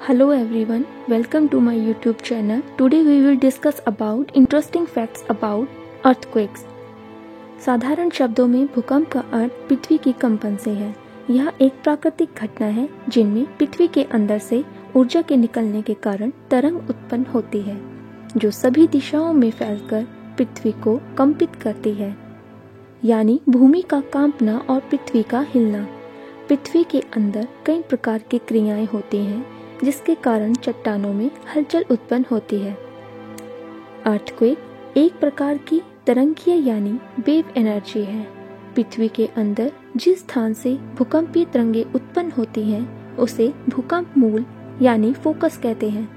Hello everyone, welcome to my YouTube channel. Today we will discuss about interesting facts about earthquakes. साधारण शब्दों में भूकंप का अर्थ पृथ्वी की कंपन से है। यह एक प्राकृतिक घटना है जिनमें पृथ्वी के अंदर से ऊर्जा के निकलने के कारण तरंग उत्पन्न होती है जो सभी दिशाओं में फैलकर पृथ्वी को कंपित करती है, यानी भूमि का कांपना और पृथ्वी का हिलना। पृथ्वी के अंदर कई प्रकार की क्रियाएं होती हैं जिसके कारण चट्टानों में हलचल उत्पन्न होती है। अर्थक्वेक एक प्रकार की तरंगीय यानी वेव एनर्जी है। पृथ्वी के अंदर जिस स्थान से भूकंपीय तरंगें उत्पन्न होती हैं उसे भूकंप मूल यानी फोकस कहते हैं।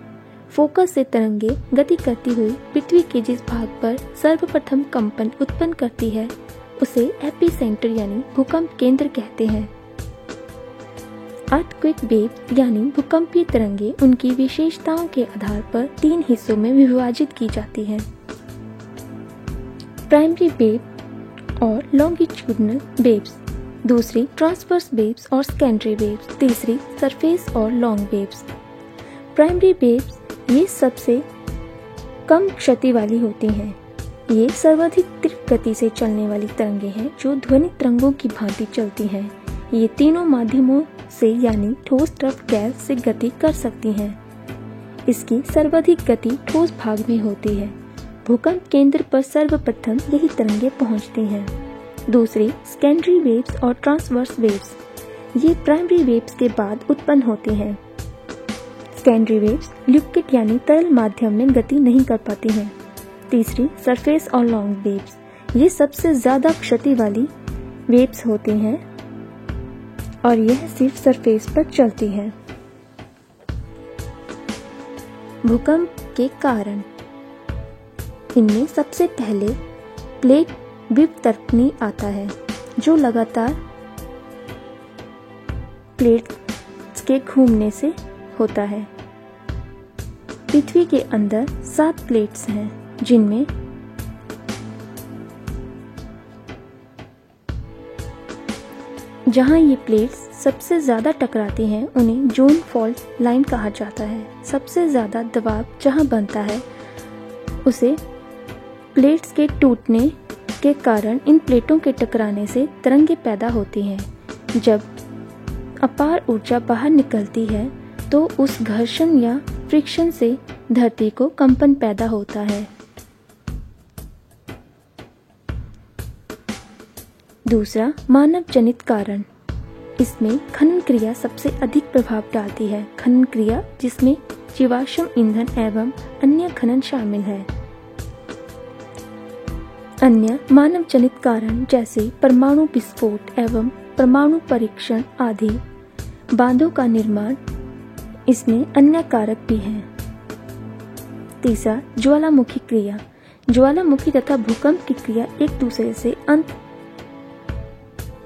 फोकस से तरंगें गति करती हुई पृथ्वी के जिस भाग पर सर्वप्रथम कंपन उत्पन्न करती है उसे एपिसेंटर यानी भूकंप केंद्र कहते हैं। अर्थक्वेक वेव यानी भूकंपीय तरंगें उनकी विशेषताओं के आधार पर तीन हिस्सों में विभाजित की जाती हैं: प्राइमरी वेव और लॉन्गिट्यूडनल वेव्स, दूसरी ट्रांसवर्स वेव्स और सेकेंडरी वेव्स, तीसरी सरफेस और लॉन्ग वेव्स। प्राइमरी वेव्स ये सबसे कम क्षति वाली होती हैं। ये सर्वाधिक तीव्र गति से चलने वाली तरंगें हैं जो ध्वनि तरंगों की भांति चलती हैं। ये तीनों माध्यमों से यानी ठोस, द्रव, गैस से गति कर सकती हैं। इसकी सर्वाधिक गति ठोस भाग में होती है। भूकंप केंद्र पर सर्वप्रथम यही तरंगें पहुंचती हैं। दूसरी सेकेंडरी वेव्स और ट्रांसवर्स वेव्स ये प्राइमरी वेव्स के बाद उत्पन्न होती हैं। सेकेंडरी वेव्स लिक्विड यानी तरल माध्यम में गति नहीं कर पाती हैं। तीसरी सरफेस और लॉन्ग वेव्स ये सबसे ज्यादा क्षति वाली वेव्स होती हैं और यह सिर्फ सरफेस पर चलती है। भूकंप के कारण इनमें सबसे पहले प्लेट विवर्तनी आता है जो लगातार प्लेट्स के घूमने से होता है। पृथ्वी के अंदर 7 प्लेट्स हैं जिनमें जहां ये प्लेट्स सबसे ज्यादा टकराती हैं उन्हें जोन फॉल्ट लाइन कहा जाता है। सबसे ज्यादा दबाव जहां बनता है उसे प्लेट्स के टूटने के कारण इन प्लेटों के टकराने से तरंगें पैदा होती हैं। जब अपार ऊर्जा बाहर निकलती है तो उस घर्षण या फ्रिक्शन से धरती को कंपन पैदा होता है। दूसरा मानव जनित कारण, इसमें खनन क्रिया सबसे अधिक प्रभाव डालती है। खनन क्रिया जिसमें जीवाश्म ईंधन एवं अन्य खनन शामिल है। अन्य मानव जनित कारण जैसे परमाणु विस्फोट एवं परमाणु परीक्षण आदि, बांधों का निर्माण इसमें अन्य कारक भी हैं। तीसरा ज्वालामुखी क्रिया, ज्वालामुखी तथा भूकंप की क्रिया एक दूसरे से अंत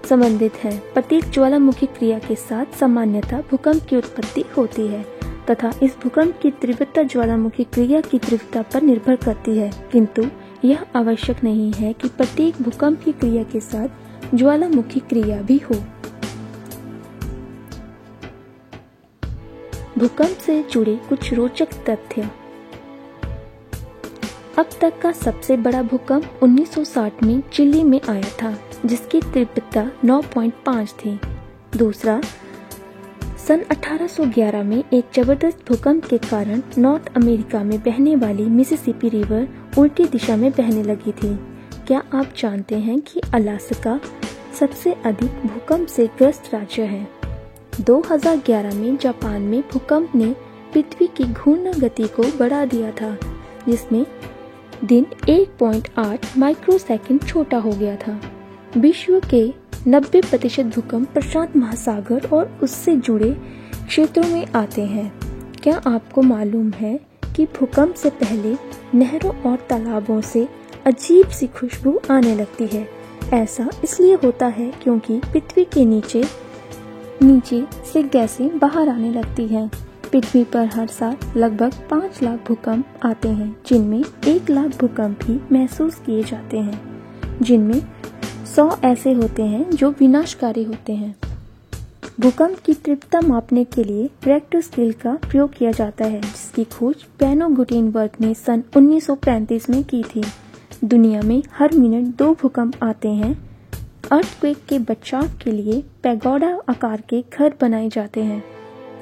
संबंधित है। प्रत्येक ज्वालामुखी क्रिया के साथ सामान्यतः भूकंप की उत्पत्ति होती है तथा इस भूकंप की तीव्रता ज्वालामुखी क्रिया की तीव्रता पर निर्भर करती है, किंतु यह आवश्यक नहीं है कि प्रत्येक भूकंप की क्रिया के साथ ज्वालामुखी क्रिया भी हो। भूकंप से जुड़े कुछ रोचक तथ्य। अब तक का सबसे बड़ा भूकंप 1960 में चिली में आया था जिसकी तीव्रता 9.5 थी। दूसरा सन 1811 में एक जबरदस्त भूकंप के कारण नॉर्थ अमेरिका में बहने वाली मिसिसिपी रिवर उल्टी दिशा में बहने लगी थी। क्या आप जानते हैं कि अलास्का सबसे अधिक भूकंप से ग्रस्त राज्य है? 2011 में जापान में भूकंप ने पृथ्वी की घूर्णन गति को बढ़ा दिया था जिसमें दिन 1.8 माइक्रोसेकंड छोटा हो गया था। विश्व के 90% भूकंप प्रशांत महासागर और उससे जुड़े क्षेत्रों में आते हैं। क्या आपको मालूम है कि भूकंप से पहले नहरों और तालाबों से अजीब सी खुशबू आने लगती है? ऐसा इसलिए होता है क्योंकि पृथ्वी के नीचे से गैसें बाहर आने लगती हैं। पृथ्वी पर हर साल लगभग 5 लाख भूकंप आते हैं जिनमें 1 लाख भूकंप ही महसूस किए जाते हैं, जिनमें 100 ऐसे होते हैं जो विनाशकारी होते हैं। भूकंप की तीव्रता मापने के लिए रिक्टर स्केल का प्रयोग किया जाता है, जिसकी खोज बेनो गुटेनबर्ग ने सन 1935 में की थी। दुनिया में हर मिनट 2 भूकंप आते हैं। अर्थक्वेक के बचाव के लिए पैगोडा आकार के घर बनाए जाते हैं।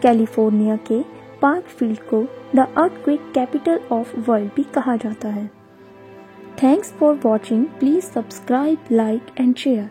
कैलिफोर्निया के पार्क फील्ड को the earthquake capital of world भी कहा जाता है। Thanks for watching. Please subscribe, like and share.